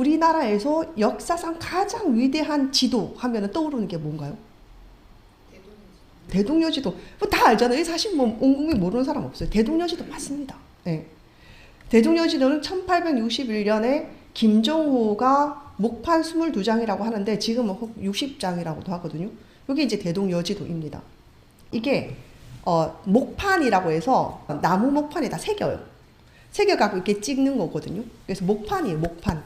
우리나라에서 역사상 가장 위대한 지도 하면 떠오르는 게 뭔가요? 대동여지도. 다 알잖아요. 사실 뭐 온 국민 모르는 사람 없어요. 대동여지도 맞습니다. 네. 대동여지도는 1861년에 김정호가 목판 22장이라고 하는데 지금은 60장이라고도 하거든요. 이게 이제 대동여지도입니다. 이게 목판이라고 해서 나무 목판에다 새겨요. 새겨갖고 이렇게 찍는 거거든요. 그래서 목판이에요. 목판.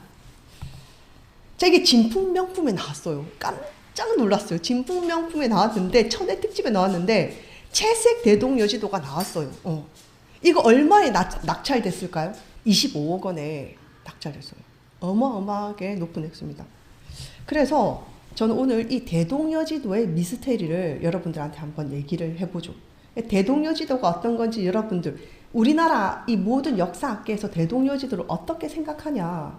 자, 이게 진품명품에 나왔어요. 깜짝 놀랐어요. 진품명품에 나왔는데 천혜 특집에 나왔는데 채색 대동여지도가 나왔어요. 이거 얼마에 낙찰됐을까요? 25억 원에 낙찰됐어요. 어마어마하게 높은 액수입니다. 그래서 저는 오늘 이 대동여지도의 미스테리를 여러분들한테 한번 얘기를 해보죠. 대동여지도가 어떤 건지 여러분들, 우리나라 이 모든 역사학계에서 대동여지도를 어떻게 생각하냐,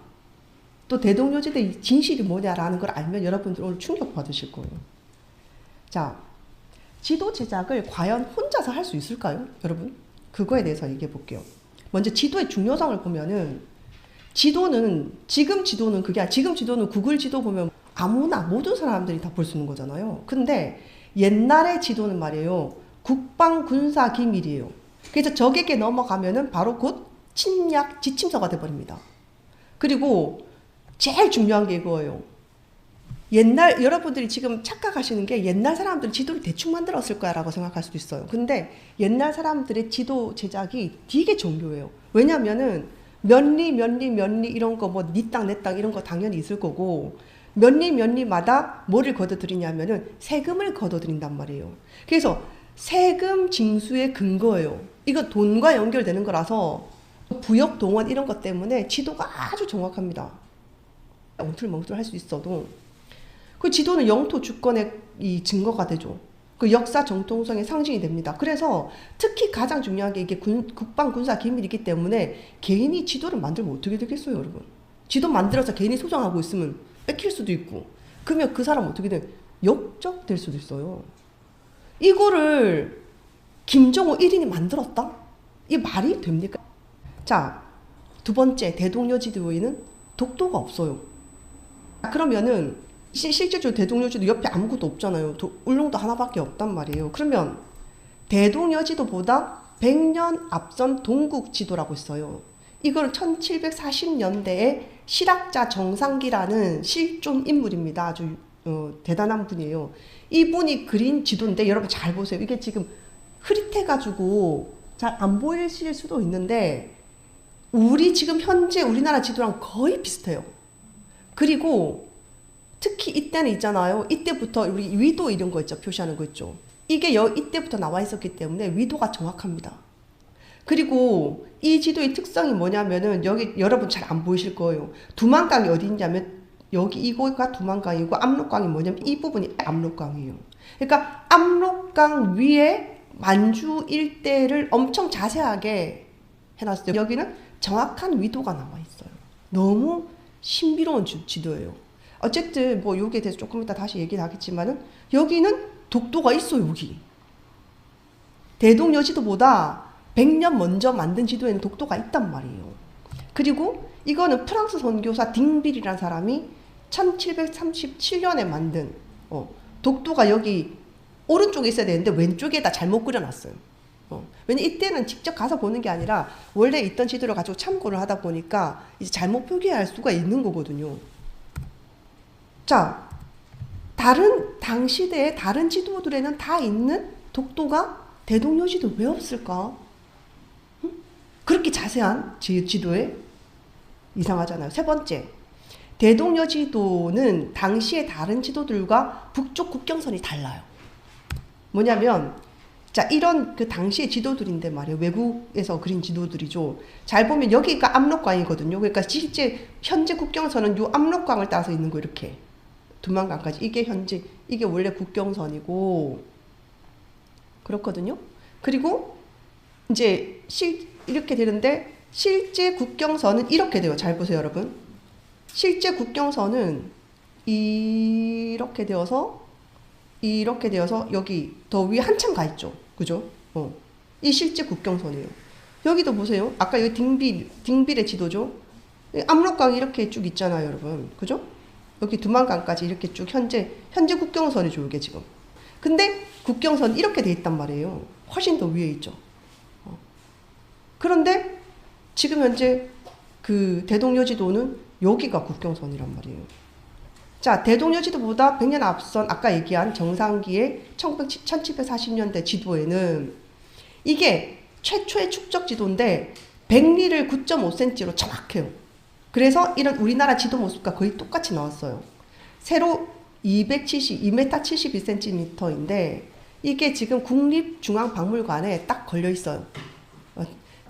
또 대동여지도의 진실이 뭐냐라는 걸 알면 여러분들 오늘 충격받으실 거예요. 자, 지도 제작을 과연 혼자서 할 수 있을까요? 여러분, 그거에 대해서 얘기해 볼게요. 먼저 지도의 중요성을 보면은, 지금 지도는 지금 지도는 구글 지도 보면 아무나 모든 사람들이 다 볼 수 있는 거잖아요. 근데 옛날의 지도는 말이에요, 국방군사 기밀이에요. 그래서 적에게 넘어가면은 바로 곧 침략 지침서가 돼버립니다. 그리고 제일 중요한 게 이거예요. 여러분들이 지금 착각하시는 게 옛날 사람들은 지도를 대충 만들었을 거야 라고 생각할 수도 있어요. 근데 옛날 사람들의 지도 제작이 되게 정교해요. 왜냐면은 면리 이런 거 뭐 니 땅 내 땅 이런 거 당연히 있을 거고, 면리마다 뭐를 걷어들이냐면은 세금을 걷어들인단 말이에요. 그래서 세금 징수의 근거예요. 이거 돈과 연결되는 거라서 부역 동원 이런 것 때문에 지도가 아주 정확합니다. 엉툴멍툴 할 수 있어도 그 지도는 영토 주권의 이 증거가 되죠. 그 역사 정통성의 상징이 됩니다. 그래서 특히 가장 중요한 게 이게 국방 군사 기밀이기 때문에 개인이 지도를 만들면 어떻게 되겠어요, 여러분? 지도 만들어서 개인이 소장하고 있으면 뺏길 수도 있고, 그러면 그 사람 어떻게 돼? 역적될 수도 있어요. 이거를 김정호 1인이 만들었다? 이 말이 됩니까? 자, 두 번째, 대동여지도에는 독도가 없어요. 그러면은 실제로 대동여지도 옆에 아무것도 없잖아요. 울릉도 하나밖에 없단 말이에요. 그러면 대동여지도보다 100년 앞선 동국지도라고 있어요. 이거는 1740년대에 실학자 정상기라는 실존 인물입니다. 아주 대단한 분이에요. 이분이 그린 지도인데 여러분 잘 보세요. 이게 지금 흐릿해가지고 잘 안 보이실 수도 있는데 지금 현재 우리나라 지도랑 거의 비슷해요. 그리고 특히 이때는 있잖아요. 이때부터 우리 위도 이런 거 있죠. 표시하는 거 있죠. 이게 이때부터 나와 있었기 때문에 위도가 정확합니다. 그리고 이 지도의 특성이 뭐냐면은 여기 여러분 잘 안 보이실 거예요. 두만강이 어디 있냐면 여기 이거가 두만강이고 압록강이 뭐냐면 이 부분이 압록강이에요. 그러니까 압록강 위에 만주 일대를 엄청 자세하게 해놨어요. 여기는 정확한 위도가 나와 있어요. 너무 신비로운 지도예요. 어쨌든 뭐 여기에 대해서 조금 이따 다시 얘기를 하겠지만은 여기는 독도가 있어요. 여기 대동여지도보다 100년 먼저 만든 지도에는 독도가 있단 말이에요. 그리고 이거는 프랑스 선교사 딩빌이라는 사람이 1737년에 만든 독도가 여기 오른쪽에 있어야 되는데 왼쪽에다 잘못 그려놨어요. 왜냐 이때는 직접 가서 보는 게 아니라 원래 있던 지도를 가지고 참고를 하다 보니까 이제 잘못 표기할 수가 있는 거거든요. 자, 당 시대의 다른 지도들에는 다 있는 독도가 대동여지도 왜 없을까? 응? 그렇게 자세한 지도에 이상하잖아요. 세 번째, 대동여지도는 당시의 다른 지도들과 북쪽 국경선이 달라요. 뭐냐면, 자, 이런 그 당시의 지도들인데 말이에요. 외국에서 그린 지도들이죠. 잘 보면 여기가 압록강이거든요. 그러니까 실제 현재 국경선은 요 압록강을 따라서 있는 거 이렇게. 두만강까지. 이게 원래 국경선이고, 그렇거든요. 그리고 이제 이렇게 되는데, 실제 국경선은 이렇게 돼요. 잘 보세요, 여러분. 실제 국경선은 이렇게 되어서 여기 더 위에 한참 가 있죠. 그죠? 이 실제 국경선이에요. 여기도 보세요. 아까 여기 딩빌의 지도죠. 압록강이 이렇게 쭉 있잖아요, 여러분. 그죠? 여기 두만강까지 이렇게 쭉 현재 국경선이죠, 이게 지금. 근데 국경선 이렇게 돼 있단 말이에요. 훨씬 더 위에 있죠. 그런데 지금 현재 그 대동여지도는 여기가 국경선이란 말이에요. 자, 대동여지도보다 100년 앞선 아까 얘기한 정상기의 1740년대 지도에는 이게 최초의 축적 지도인데 백리를 9.5cm로 정확해요. 그래서 이런 우리나라 지도 모습과 거의 똑같이 나왔어요. 세로 2m 72cm인데 이게 지금 국립중앙박물관에 딱 걸려 있어요.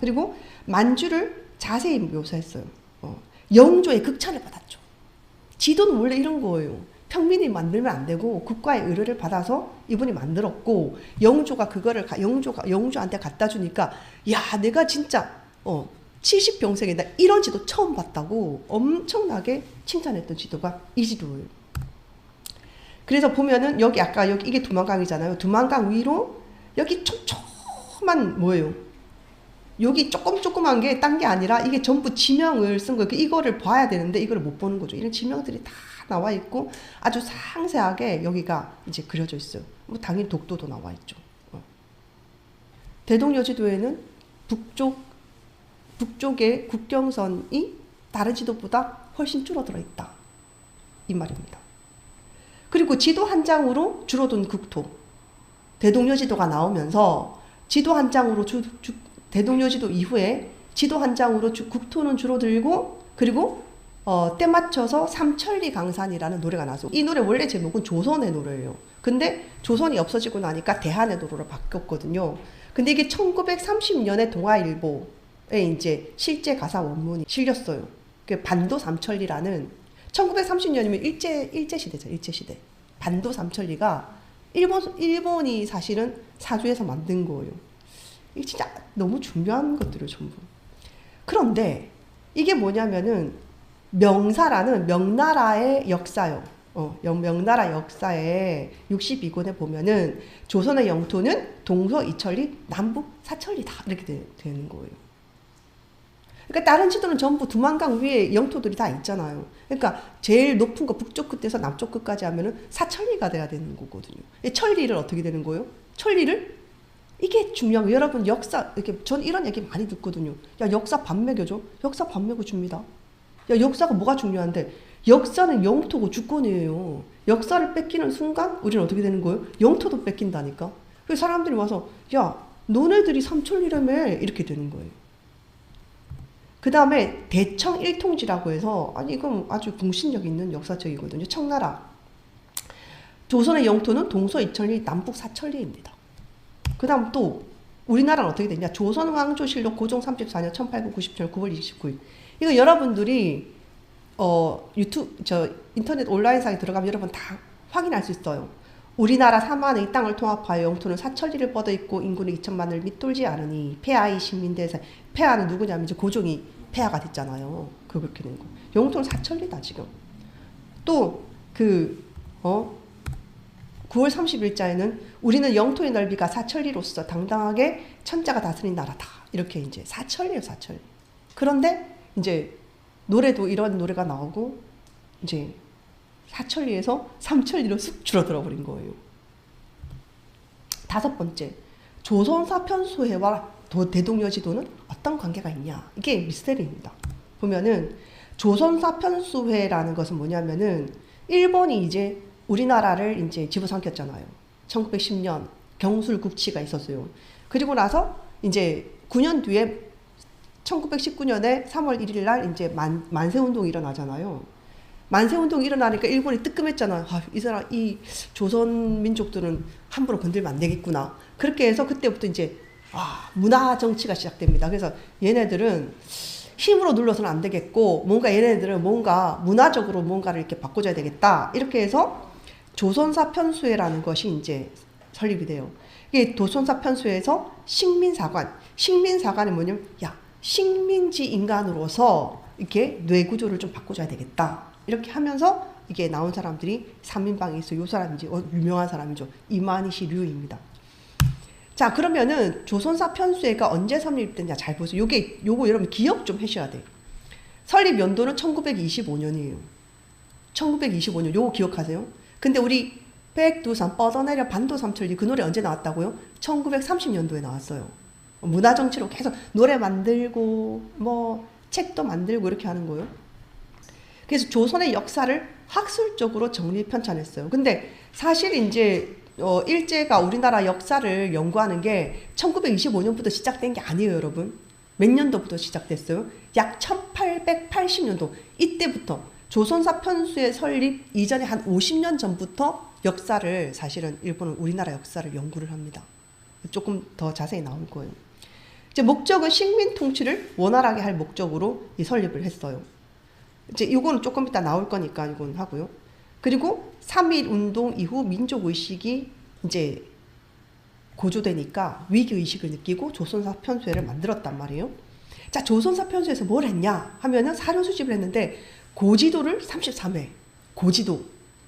그리고 만주를 자세히 묘사했어요. 영조의 극찬을 받았죠. 지도는 원래 이런 거예요. 평민이 만들면 안 되고 국가의 의뢰를 받아서 이분이 만들었고 영조가 그거를 영조한테 갖다 주니까 야 내가 진짜 70병생에 나 이런 지도 처음 봤다고 엄청나게 칭찬했던 지도가 이 지도예요. 그래서 보면은 여기 아까 여기 이게 두만강이잖아요. 두만강 위로 여기 촘촘한 뭐예요? 여기 조그만 게 딴 게 아니라 이게 전부 지명을 쓴 거예요. 이거를 봐야 되는데 이걸 못 보는 거죠. 이런 지명들이 다 나와 있고 아주 상세하게 여기가 이제 그려져 있어요. 뭐 당연히 독도도 나와 있죠. 대동여지도에는 북쪽의 국경선이 다른 지도보다 훨씬 줄어들어 있다. 이 말입니다. 그리고 지도 한 장으로 줄어든 국토. 대동여지도가 나오면서 지도 한 장으로 대동여지도 이후에 지도 한 장으로 국토는 줄어들고 그리고 때 맞춰서 삼천리 강산이라는 노래가 나왔어요. 이 노래 원래 제목은 조선의 노래예요. 근데 조선이 없어지고 나니까 대한의 노래로 바뀌었거든요. 근데 이게 1930년에 동아일보에 이제 실제 가사 원문이 실렸어요. 반도 삼천리라는 1930년이면 일제 시대죠. 일제 시대. 반도 삼천리가 일본이 사실은 사주에서 만든 거예요. 이게 진짜 너무 중요한 것들을 전부. 그런데 이게 뭐냐면은 명사라는 명나라의 역사요. 명나라 역사의 62권에 보면은 조선의 영토는 동서 이천리, 남북 사천리다 이렇게 되는 거예요. 그러니까 다른 지도는 전부 두만강 위에 영토들이 다 있잖아요. 그러니까 제일 높은 거 북쪽 끝에서 남쪽 끝까지 하면은 사천리가 돼야 되는 거거든요. 천리를 어떻게 되는 거예요? 천리를 이게 중요한 거예요. 여러분 역사 이렇게 전 이런 얘기 많이 듣거든요. 야 역사 밥 먹여줘. 역사 밥 먹여줍니다. 야 역사가 뭐가 중요한데 역사는 영토고 주권이에요. 역사를 뺏기는 순간 우리는 어떻게 되는 거예요? 영토도 뺏긴다니까. 그래서 사람들이 와서 야 너네들이 삼천리라며 이렇게 되는 거예요. 그 다음에 대청 일통지라고 해서 아니 이건 아주 공신력 있는 역사책이거든요. 청나라. 조선의 영토는 동서 이천리, 남북 사천리입니다. 그 다음 또 우리나라는 어떻게 되냐. 조선왕조실록 고종 34년 1897년 9월 29일. 이거 여러분들이 인터넷 온라인상에 들어가면 여러분 다 확인할 수 있어요. 우리나라 4만의 땅을 통합하여 영토는 사천리를 뻗어 있고 인구는 2천만을 밑돌지 않으니 폐하의 신민대사. 폐하는 누구냐면 이제 고종이 폐하가 됐잖아요. 그렇게 된 거. 영토는 사천리다 지금. 또 9월 30일자에는 우리는 영토의 넓이가 사천리로서 당당하게 천자가 다스린 나라다. 이렇게 이제 사천리예요, 사천리. 그런데 이제 노래도 이런 노래가 나오고 이제 사천리에서 삼천리로 쑥 줄어들어 버린 거예요. 다섯 번째, 조선사 편수회와 대동여지도는 어떤 관계가 있냐? 이게 미스테리입니다. 보면은 조선사 편수회라는 것은 뭐냐면은 일본이 이제 우리나라를 이제 집어삼켰잖아요. 1910년 경술국치가 있었어요. 그리고 나서 이제 9년 뒤에 1919년에 3월 1일 날 이제 만세운동이 일어나잖아요. 만세운동이 일어나니까 일본이 뜨끔했잖아요. 이 조선 민족들은 함부로 건들면 안 되겠구나. 그렇게 해서 그때부터 이제 문화 정치가 시작됩니다. 그래서 얘네들은 힘으로 눌러서는 안 되겠고 얘네들은 뭔가 문화적으로 뭔가를 이렇게 바꿔줘야 되겠다. 이렇게 해서 조선사 편수회라는 것이 이제 설립이 돼요. 이게 조선사 편수회에서 식민사관이 뭐냐면 식민지 인간으로서 이렇게 뇌 구조를 좀 바꿔줘야 되겠다. 이렇게 하면서 이게 나온 사람들이 3인방이 있어요. 이 사람이 이제 유명한 사람이죠. 이만희시 류입니다. 자, 그러면은 조선사 편수회가 언제 설립됐냐 잘 보세요. 요거 여러분 기억 좀 하셔야 돼요. 설립 연도는 1925년이에요. 1925년, 요거 기억하세요? 근데 우리 백두산 뻗어내려 반도삼천리 그 노래 언제 나왔다고요? 1930년도에 나왔어요. 문화정치로 계속 노래 만들고 뭐 책도 만들고 이렇게 하는 거예요. 그래서 조선의 역사를 학술적으로 정리 편찬했어요. 근데 사실 이제 일제가 우리나라 역사를 연구하는 게 1925년부터 시작된 게 아니에요, 여러분. 몇 년도부터 시작됐어요? 약 1880년도 이때부터 조선사 편수의 설립 이전에 한 50년 전부터 역사를 사실은 일본은 우리나라 역사를 연구를 합니다. 조금 더 자세히 나올 거예요. 이제 목적은 식민 통치를 원활하게 할 목적으로 이 설립을 했어요. 이제 이거는 조금 이따 나올 거니까 이건 하고요. 그리고 3.1 운동 이후 민족 의식이 이제 고조되니까 위기 의식을 느끼고 조선사 편수회를 만들었단 말이에요. 자, 조선사 편수에서 뭘 했냐 하면은 사료 수집을 했는데 고지도를 33회, 고지도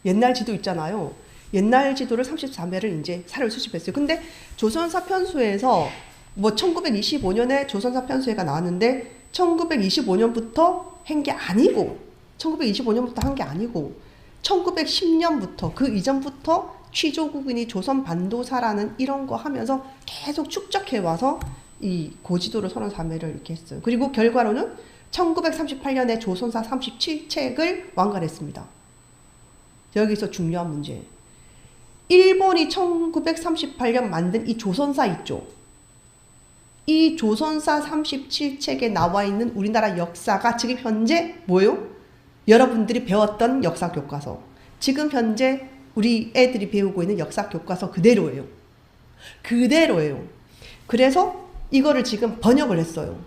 옛날 지도 있잖아요. 옛날 지도를 33회를 이제 사료를 수집했어요. 근데 조선사 편수회에서 뭐 1925년에 조선사 편수회가 나왔는데 1925년부터 한 게 아니고 1925년부터 한 게 아니고 1910년부터 그 이전부터 취조국인이 조선 반도사라는 이런 거 하면서 계속 축적해 와서 이 고지도를 33회를 이렇게 했어요. 그리고 결과로는 1938년에 조선사 37책을 완결했습니다. 여기서 중요한 문제. 일본이 1938년 만든 이 조선사 있죠. 이 조선사 37책에 나와 있는 우리나라 역사가 지금 현재 뭐예요? 여러분들이 배웠던 역사 교과서. 지금 현재 우리 애들이 배우고 있는 역사 교과서 그대로예요. 그대로예요. 그래서 이거를 지금 번역을 했어요.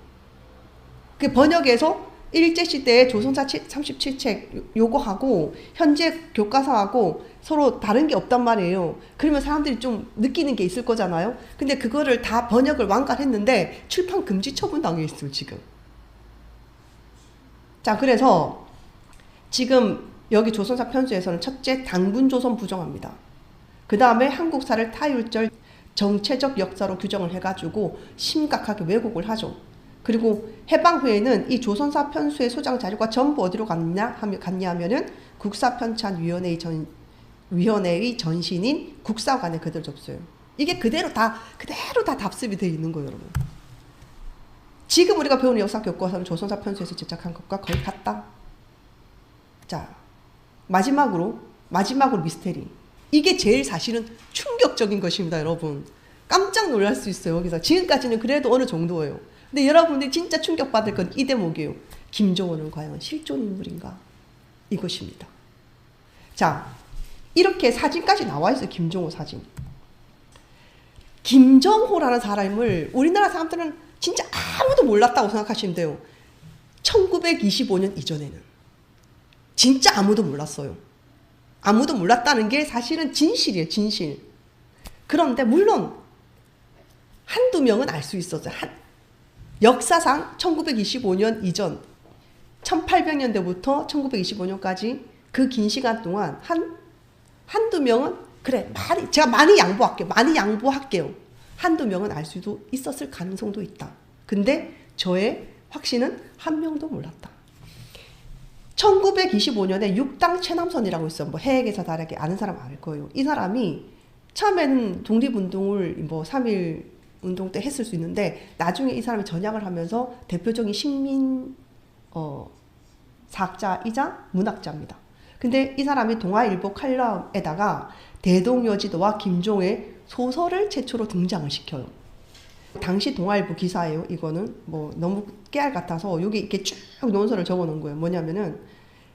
그 번역에서 일제시대의 조선사 37책 요거하고 현재 교과서하고 서로 다른 게 없단 말이에요. 그러면 사람들이 좀 느끼는 게 있을 거잖아요. 근데 그거를 다 번역을 완결했는데 출판 금지 처분 당해 있어요, 지금. 자, 그래서 지금 여기 조선사 편수에서는 첫째, 당군 조선 부정합니다. 그 다음에 한국사를 타율절 정체적 역사로 규정을 해가지고 심각하게 왜곡을 하죠. 그리고 해방 후에는 이 조선사 편수의 소장 자료가 전부 어디로 갔냐 하면은 국사편찬위원회의 전신인 국사관에 그대로 접수해요. 이게 그대로 다 답습이 되어 있는 거예요, 여러분. 지금 우리가 배우는 역사 교과서는 조선사 편수에서 제작한 것과 거의 같다. 자, 마지막으로 미스테리. 이게 제일 사실은 충격적인 것입니다, 여러분. 깜짝 놀랄 수 있어요, 여기서. 지금까지는 그래도 어느 정도예요. 근데 여러분들이 진짜 충격받을 건 이 대목이에요. 김종호는 과연 실존 인물인가? 이것입니다. 자, 이렇게 사진까지 나와 있어요, 김종호 사진. 김정호라는 사람을 우리나라 사람들은 진짜 아무도 몰랐다고 생각하시면 돼요. 1925년 이전에는. 진짜 아무도 몰랐어요. 아무도 몰랐다는 게 사실은 진실이에요, 진실. 그런데 물론 한두 명은 알 수 있었죠. 역사상 1925년 이전 1800년대부터 1925년까지 그 긴 시간 동안 한두 명은 그래 제가 많이 양보할게요. 한두 명은 알 수도 있었을 가능성도 있다. 근데 저의 확신은 한 명도 몰랐다. 1925년에 육당 최남선이라고 있어요. 뭐 해외에서 다르게 아는 사람 알 거예요. 이 사람이 처음에는 독립운동을 뭐 3.1 운동 때 했을 수 있는데 나중에 이 사람이 전향을 하면서 대표적인 식민 사학자이자 문학자입니다. 근데 이 사람이 동아일보 칼럼에다가 대동여지도와 김종의 소설을 최초로 등장을 시켜요. 당시 동아일보 기사예요. 이거는 뭐 너무 깨알 같아서 여기 이렇게 쭉 논설을 적어 놓은 거예요. 뭐냐면은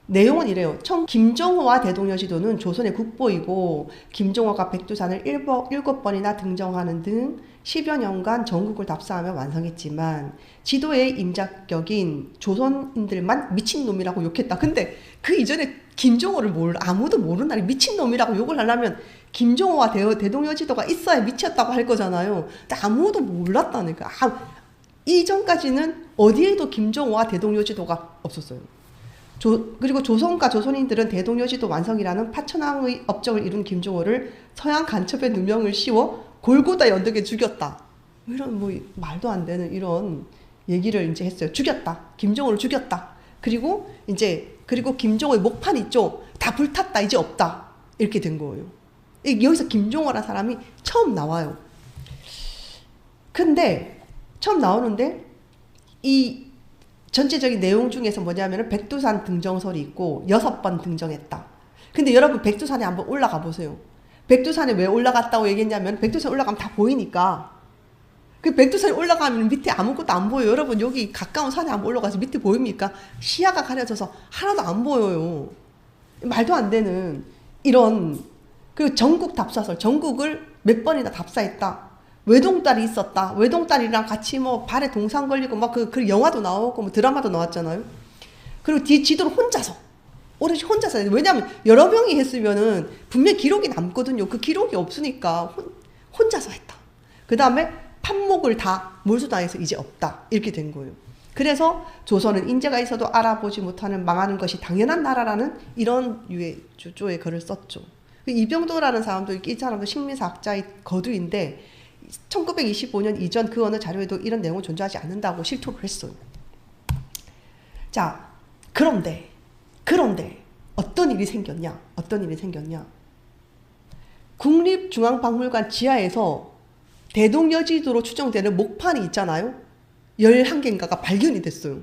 내용은 이래요. 김종호와 대동여지도는 조선의 국보이고 김종호가 백두산을 7번이나 등정하는 등 10여 년간 전국을 답사하며 완성했지만 지도의 임자격인 조선인들만 미친놈이라고 욕했다. 근데 그 이전에 김종호를 아무도 모르는 날에 미친놈이라고 욕을 하려면 김종호와 대동여지도가 있어야 미쳤다고 할 거잖아요. 근데 아무도 몰랐다는 거야. 이전까지는 어디에도 김종호와 대동여지도가 없었어요. 그리고 조선과 조선인들은 대동여지도 완성이라는 파천왕의 업적을 이룬 김종호를 서양 간첩에 누명을 씌워 골고다 연덕에 죽였다. 이런 뭐 말도 안 되는 이런 얘기를 이제 했어요. 죽였다. 김종호를 죽였다. 그리고 김종호의 목판 있죠. 다 불탔다. 이제 없다. 이렇게 된 거예요. 여기서 김종호라는 사람이 처음 나와요. 근데 처음 나오는데 이 전체적인 내용 중에서 뭐냐면은 백두산 등정설이 있고 6번 등정했다. 근데 여러분 백두산에 한번 올라가 보세요. 백두산에 왜 올라갔다고 얘기했냐면 백두산 올라가면 다 보이니까. 그 백두산에 올라가면 밑에 아무것도 안 보여요. 여러분 여기 가까운 산에 한번 올라가서 밑에 보입니까? 시야가 가려져서 하나도 안 보여요. 말도 안 되는 이런. 그 전국 답사설, 전국을 몇 번이나 답사했다. 외동딸이 있었다. 외동딸이랑 같이 뭐 발에 동상 걸리고 막 그 영화도 나오고 뭐 드라마도 나왔잖아요. 그리고 지도를 혼자서 오롯이 혼자서 해요. 왜냐하면 여러 명이 했으면은 분명 기록이 남거든요. 그 기록이 없으니까 혼자서 했다. 그 다음에 판목을 다 몰수당해서 이제 없다. 이렇게 된 거예요. 그래서 조선은 인재가 있어도 알아보지 못하는 망하는 것이 당연한 나라라는 이런 유의 주조의 글을 썼죠. 이병도라는 사람도 이 사람도 식민사학자의 거두인데 1925년 이전 그 어느 자료에도 이런 내용은 존재하지 않는다고 실토를 했어요. 자, 그런데 어떤 일이 생겼냐? 국립중앙박물관 지하에서 대동여지도로 추정되는 목판이 있잖아요. 11개인가가 발견이 됐어요.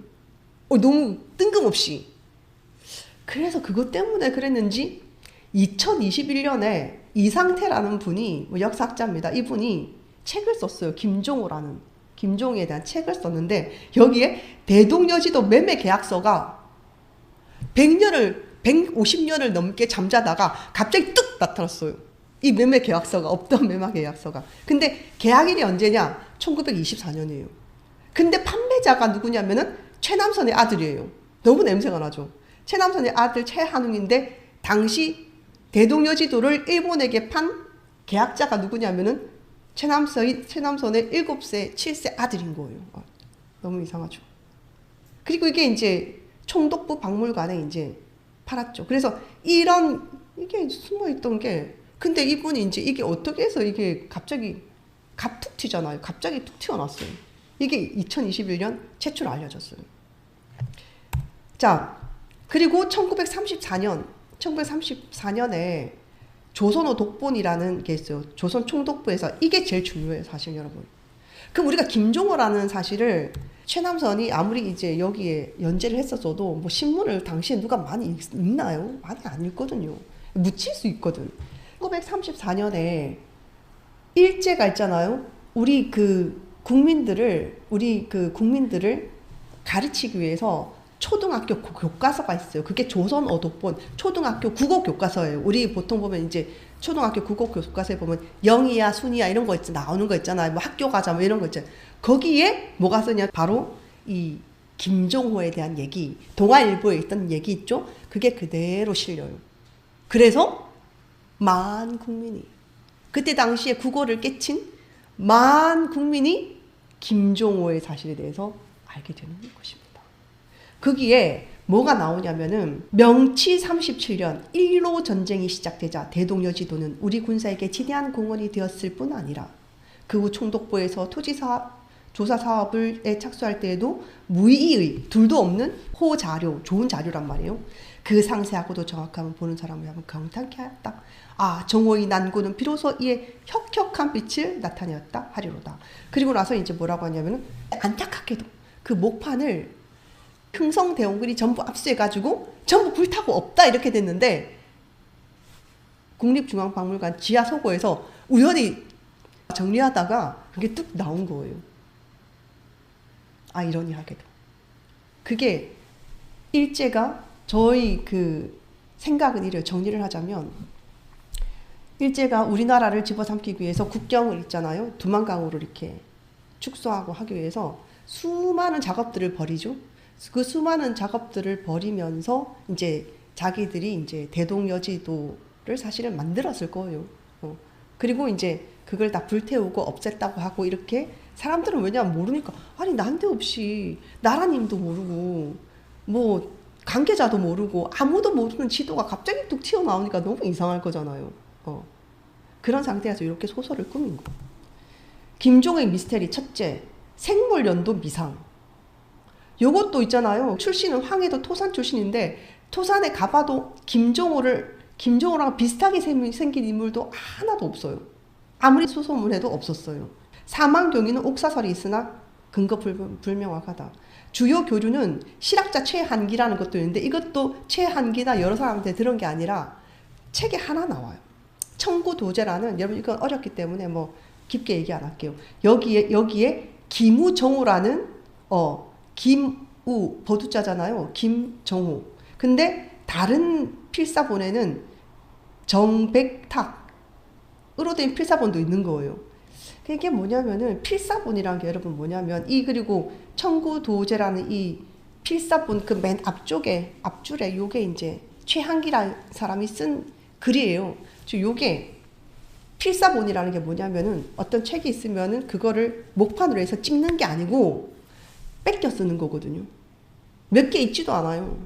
너무 뜬금없이. 그래서 그것 때문에 그랬는지 2021년에 이상태라는 분이 역사학자입니다. 이분이 책을 썼어요. 김종호에 대한 책을 썼는데 여기에 대동여지도 매매 계약서가 150년을 넘게 잠자다가 갑자기 뚝 나타났어요. 이 매매 계약서가 없던 매매 계약서가. 근데 계약일이 언제냐? 1924년이에요. 근데 판매자가 누구냐면은 최남선의 아들이에요. 너무 냄새가 나죠. 최남선의 아들 최한웅인데 당시 대동여지도를 일본에게 판 계약자가 누구냐면은 최남선의 7세, 7세 아들인 거예요. 너무 이상하죠. 그리고 이게 이제 총독부 박물관에 이제 팔았죠. 그래서 이게 숨어있던 게, 근데 이분이 이제 이게 어떻게 해서 이게 갑자기 갑툭 튀잖아요. 갑자기 툭 튀어났어요. 이게 2021년 최초로 알려졌어요. 자, 그리고 1934년에 조선어 독본이라는 게 있어요. 조선 총독부에서. 이게 제일 중요해요, 사실 여러분. 그럼 우리가 김종호라는 사실을 최남선이 아무리 이제 여기에 연재를 했었어도 뭐 신문을 당시에 누가 많이 읽나요? 많이 안 읽거든요. 묻힐 수 있거든. 1934년에 일제가 있잖아요. 우리 그 국민들을 가르치기 위해서 초등학교 교과서가 있어요. 그게 조선어 독본 초등학교 국어 교과서예요. 우리 보통 보면 이제 초등학교 국어 교과서에 보면 영이야 순이야 이런 거 나오는 거 있잖아요. 뭐 학교 가자 뭐 이런 거 있잖아요. 거기에 뭐가 쓰냐? 바로 이 김종호에 대한 얘기, 동아일보에 있던 얘기 있죠? 그게 그대로 실려요. 그래서 만 국민이, 그때 당시에 국어를 깨친 만 국민이 김종호의 사실에 대해서 알게 되는 것입니다. 거기에 뭐가 나오냐면은 명치 37년 1로 전쟁이 시작되자 대동여지도는 우리 군사에게 지대한 공헌이 되었을 뿐 아니라 그 후 총독부에서 조사 사업에 착수할 때에도 무의의 둘도 없는 호자료, 좋은 자료란 말이에요. 그 상세하고도 정확함을 보는 사람을 하면 경탄케 하였다. 정호의 난고는 비로소 이에 혁혁한 빛을 나타내었다 하리로다. 그리고 나서 이제 뭐라고 하냐면은 안타깝게도 그 목판을 흥성대원군이 전부 압수해가지고 전부 불타고 없다 이렇게 됐는데 국립중앙박물관 지하 서고에서 우연히 정리하다가 그게 뚝 나온 거예요. 이러니하게도. 그게 일제가 저희 그 생각은 이래요. 정리를 하자면 일제가 우리나라를 집어삼키기 위해서 국경을 있잖아요. 두만강으로 이렇게 축소하고 하기 위해서 수많은 작업들을 벌이죠. 그 수많은 작업들을 벌이면서 이제 자기들이 이제 대동여지도를 사실은 만들었을 거예요. 그리고 이제 그걸 다 불태우고 없앴다고 하고 이렇게 사람들은 왜냐면 모르니까 난데없이 나라님도 모르고 뭐 관계자도 모르고 아무도 모르는 지도가 갑자기 뚝 튀어나오니까 너무 이상할 거잖아요. 그런 상태에서 이렇게 소설을 꾸민 거. 김종의 미스테리 첫째, 생물연도 미상. 요것도 있잖아요. 출신은 황해도 토산 출신인데 토산에 가봐도 김종호랑 비슷하게 생긴 인물도 하나도 없어요. 아무리 수소문해도 없었어요. 사망 경위는 옥사설이 있으나 근거 불명확하다. 주요 교주는 실학자 최한기라는 것도 있는데 이것도 최한기나 여러 사람한테 들은 게 아니라 책에 하나 나와요. 청구도제라는, 여러분 이건 어렵기 때문에 뭐 깊게 얘기 안 할게요. 여기에 김우정호라는 김우 버두자잖아요. 김정호. 근데 다른 필사본에는 정백탁으로 된 필사본도 있는 거예요. 이게 뭐냐면은 필사본이라는 게 여러분 뭐냐면 그리고 청구도제라는 이 필사본 그 맨 앞줄에 요게 이제 최한기라는 사람이 쓴 글이에요. 요게 필사본이라는 게 뭐냐면은 어떤 책이 있으면은 그거를 목판으로 해서 찍는 게 아니고 뺏겨 쓰는 거거든요. 몇 개 있지도 않아요.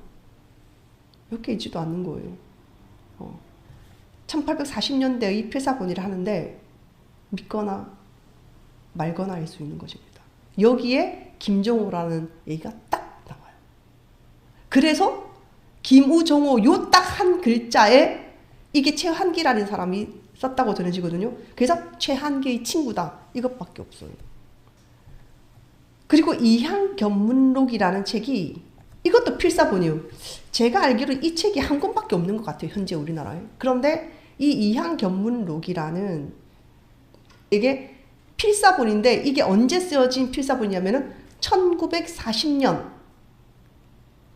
몇 개 있지도 않는 거예요. 1840년대 이 필사본이라 하는데 믿거나 말거나 할 수 있는 것입니다. 여기에 김종호라는 얘기가 딱 나와요. 그래서 김우정호 요 딱 한 글자에 이게 최한기라는 사람이 썼다고 전해지거든요. 그래서 최한기의 친구다 이것밖에 없어요. 그리고 이향견문록이라는 책이 이것도 필사본이에요. 제가 알기로 이 책이 한 권밖에 없는 것 같아요. 현재 우리나라에. 그런데 이 이향견문록이라는 이게 필사본인데 이게 언제 쓰여진 필사본이냐면은 1940년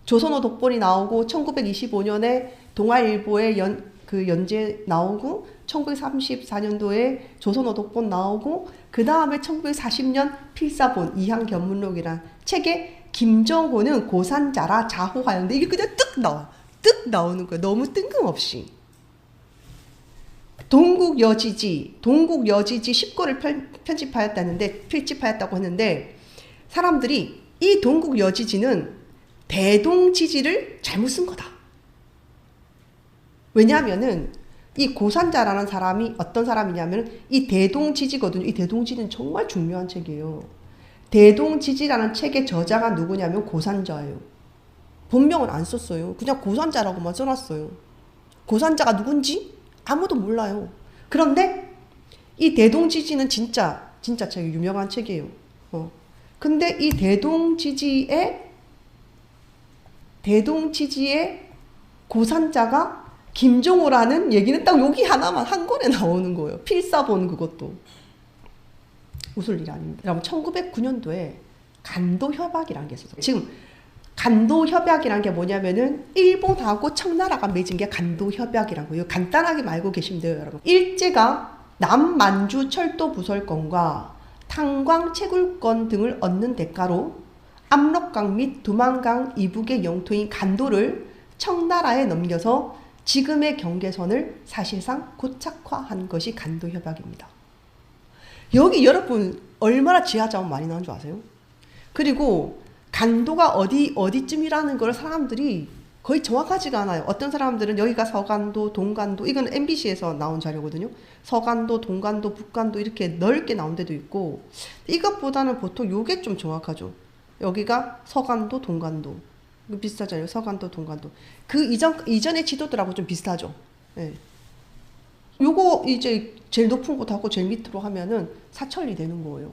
조선어 독본이 나오고 1925년에 동아일보에 연재 나오고 1934년도에 조선어 독본 나오고 그 다음에 1940년 필사본 이향견문록이란 책에 김정호는 고산자라 자호하였는데 이게 그냥 뜩 나오는 거예요. 너무 뜬금없이. 동국여지지 10권을 필집하였다고 했는데 사람들이 이 동국여지지는 대동지지를 잘못 쓴 거다. 왜냐하면은 이 고산자라는 사람이 어떤 사람이냐면 이 대동지지거든요. 이 대동지지는 정말 중요한 책이에요. 대동지지라는 책의 저자가 누구냐면 고산자예요. 본명은 안 썼어요. 그냥 고산자라고만 써놨어요. 고산자가 누군지 아무도 몰라요. 그런데 이 대동지지는 진짜 책이 유명한 책이에요. 근데 이 대동지지의 고산자가 김종호라는 얘기는 딱 여기 하나만 한 권에 나오는 거예요. 필사본 그것도. 웃을 일 아닙니다. 여러분 1909년도에 간도협약이라는 게 있었어요. 지금 간도협약이란 게 뭐냐면은 일본하고 청나라가 맺은 게 간도협약이라고요. 간단하게 알고 계시면 돼요, 여러분. 일제가 남만주 철도 부설권과 탄광 채굴권 등을 얻는 대가로 압록강 및 두만강 이북의 영토인 간도를 청나라에 넘겨서 지금의 경계선을 사실상 고착화한 것이 간도협약입니다. 여기 여러분 얼마나 지하자원 많이 나온 줄 아세요? 그리고 간도가 어디쯤이라는 걸 사람들이 거의 정확하지가 않아요. 어떤 사람들은 여기가 서간도, 동간도, 이건 MBC에서 나온 자료거든요. 서간도, 동간도, 북간도 이렇게 넓게 나온 데도 있고 이것보다는 보통 요게 좀 정확하죠. 여기가 서간도, 동간도. 비슷하잖아요. 서간도, 동간도. 그 이전의 지도들하고 좀 비슷하죠. 예. 요거 이제 제일 높은 곳하고 제일 밑으로 하면은 사천리 되는 거예요.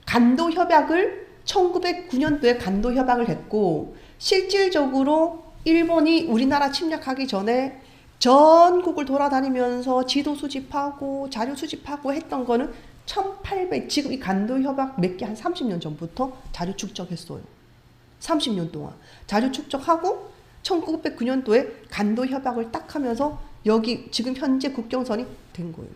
간도협약을 1909년도에 간도협약을 했고 실질적으로 일본이 우리나라 침략하기 전에 전국을 돌아다니면서 지도 수집하고 자료 수집하고 했던 거는 1800 지금 이 간도협약 몇 개 한 30년 전부터 자료 축적했어요. 30년 동안 자료 축적하고 1909년도에 간도협약을 딱 하면서 여기 지금 현재 국경선이 된 거예요.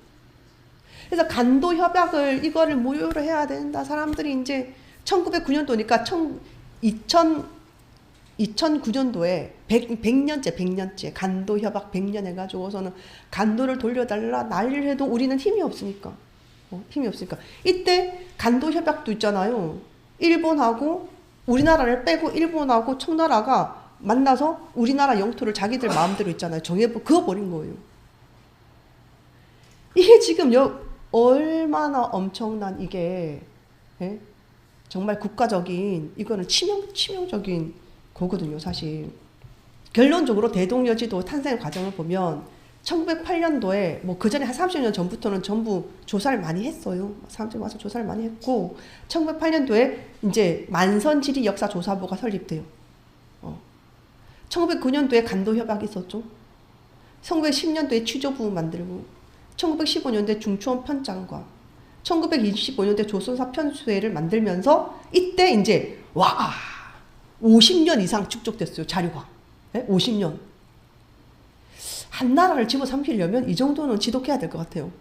그래서 간도협약을 이거를 무효로 해야 된다. 사람들이 이제 1909년도니까 2009년도에 100년째 간도협약 100년 해가지고서는 간도를 돌려달라 난리를 해도 우리는 힘이 없으니까. 이때 간도협약도 있잖아요. 일본하고 우리나라를 빼고 일본하고 청나라가 만나서 우리나라 영토를 자기들 마음대로 있잖아요. 그어버린 거예요. 이게 지금 얼마나 엄청난 이게 정말 국가적인 이거는 치명적인 거거든요, 사실. 결론적으로 대동여지도 탄생 과정을 보면 1908년도에 뭐 그 전에 한 30년 전부터는 전부 조사를 많이 했어요. 사람들이 와서 조사를 많이 했고 1908년도에 이제 만선지리 역사조사부가 설립돼요. 1909년도에 간도협약이 있었죠. 1910년도에 취조부 만들고 1915년도에 중추원 편장과 1925년도에 조선사 편수회를 만들면서 이때 이제 와 50년 이상 축적됐어요. 자료가. 네? 50년. 한 나라를 집어삼키려면 이 정도는 지독해야 될 것 같아요.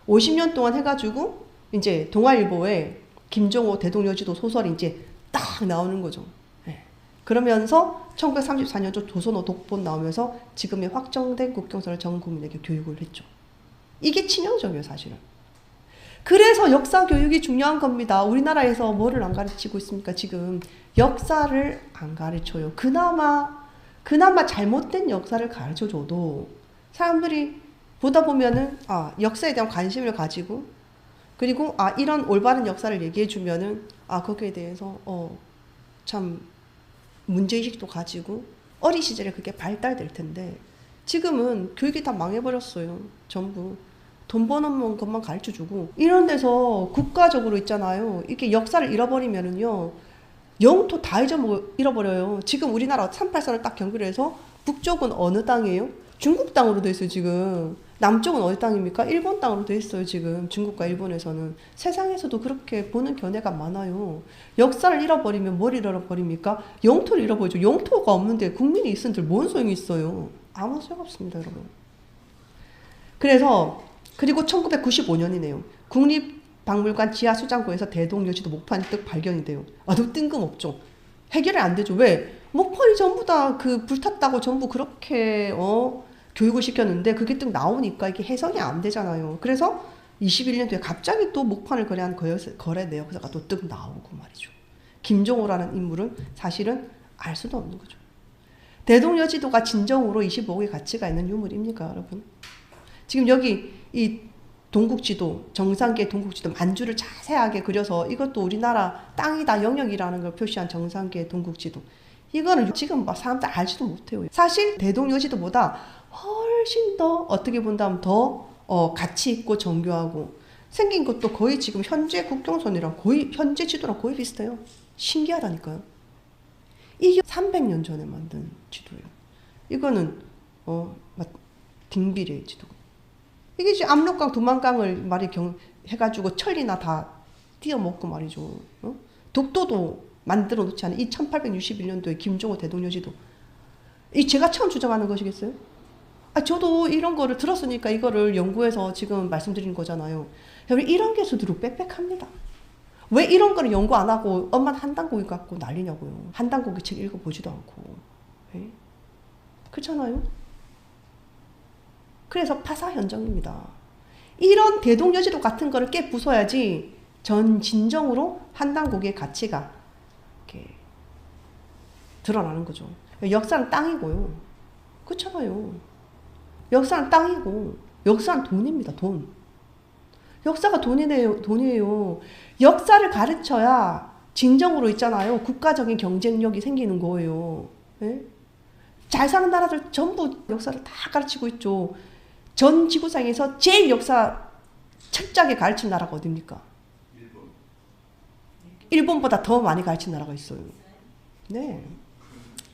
50년 동안 해가지고 이제 동아일보에 김종호 대동여지도 소설이 이제 딱 나오는 거죠. 네. 그러면서 1934년도 조선어 독본 나오면서 지금의 확정된 국경선을 전 국민에게 교육을 했죠. 이게 치명적이에요, 사실은. 그래서 역사 교육이 중요한 겁니다. 우리나라에서 뭐를 안 가르치고 있습니까? 지금 역사를 안 가르쳐요. 그나마 잘못된 역사를 가르쳐줘도 사람들이 보다 보면은 역사에 대한 관심을 가지고 그리고 이런 올바른 역사를 얘기해주면은 거기에 대해서 참 문제의식도 가지고 어린 시절에 그게 발달될 텐데 지금은 교육이 다 망해버렸어요. 전부 돈 버는 것만 가르쳐주고 이런 데서 국가적으로 있잖아요. 이렇게 역사를 잃어버리면은요 영토 다 잃어버려요. 지금 우리나라 38선을 딱 경계해서 북쪽은 어느 땅이에요? 중국 땅으로 돼 있어요. 지금 남쪽은 어디 땅입니까? 일본 땅으로 돼 있어요. 지금 중국과 일본에서는. 세상에서도 그렇게 보는 견해가 많아요. 역사를 잃어버리면 뭘 잃어버립니까? 영토를 잃어버리죠. 영토가 없는데 국민이 있은들 뭔 소용이 있어요? 아무 소용 없습니다, 여러분. 그리고 1995년이네요. 국립박물관 지하수장고에서 대동여지도 목판이 뜩 발견이 돼요. 너무 뜬금없죠. 해결이 안 되죠. 왜? 목판이 전부 다 불탔다고 전부 그렇게 교육을 시켰는데 그게 뜩 나오니까 이게 해석이 안 되잖아요. 그래서 21년도에 갑자기 또 목판을 거래한 거래 내역서가 또 뜩 나오고 말이죠. 김종호라는 인물은 사실은 알 수도 없는 거죠. 대동여지도가 진정으로 25억의 가치가 있는 유물입니까, 여러분? 지금 여기 이 동국지도, 정상계 동국지도 만주를 자세하게 그려서 이것도 우리나라 땅이다, 영역이라는 걸 표시한 정상계 동국지도. 이거는 지금 사람들 알지도 못해요. 사실 대동여지도보다 훨씬 더 어떻게 본다면 더 가치 있고 정교하고 생긴 것도 거의 지금 현재 국경선이랑 거의 현재 지도랑 거의 비슷해요. 신기하다니까요. 이게 300년 전에 만든 지도예요. 이거는 딩비레 지도. 이게 지금 압록강, 두만강을 해가지고 천리나 다 띄어먹고 말이죠. 독도도 만들어 놓지 않은 이 1861년도에 김종호 대동여지도. 이 제가 처음 주장하는 것이겠어요? 저도 이런 거를 들었으니까 이거를 연구해서 지금 말씀드리는 거잖아요. 여러분, 이런 게 수두룩 빽빽합니다. 왜 이런 거를 연구 안 하고 엄마는 한단고기 갖고 난리냐고요. 한단고기 책 읽어보지도 않고. 네? 그렇잖아요? 그래서 파사 현장입니다. 이런 대동여지도 같은 거를 깨 부숴야지 진정으로 한단고기의 가치가 이렇게 드러나는 거죠. 역사는 땅이고요. 그렇잖아요. 역사는 땅이고 역사는 돈입니다. 돈. 역사가 돈이에요. 역사를 가르쳐야 진정으로 있잖아요. 국가적인 경쟁력이 생기는 거예요. 네? 잘 사는 나라들 전부 역사를 다 가르치고 있죠. 전 지구상에서 제일 역사 철저하게 가르친 나라가 어딥니까? 일본보다 더 많이 가르친 나라가 있어요. 네.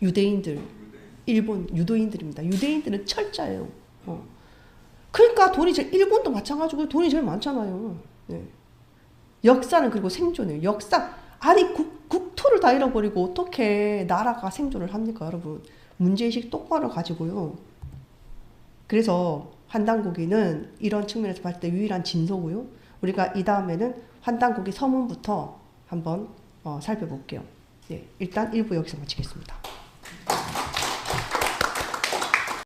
유대인들. 일본 유도인들입니다. 유대인들은 철자예요. 그러니까 일본도 마찬가지고 돈이 제일 많잖아요. 네. 역사는 그리고 생존이에요. 국토를 다 잃어버리고 어떻게 나라가 생존을 합니까, 여러분? 문제의식 똑바로 가지고요. 그래서 한단고기는 이런 측면에서 봤을 때 유일한 진소고요. 우리가 이 다음에는 한단고기 서문부터 한번 살펴볼게요. 네, 일단 1부 여기서 마치겠습니다.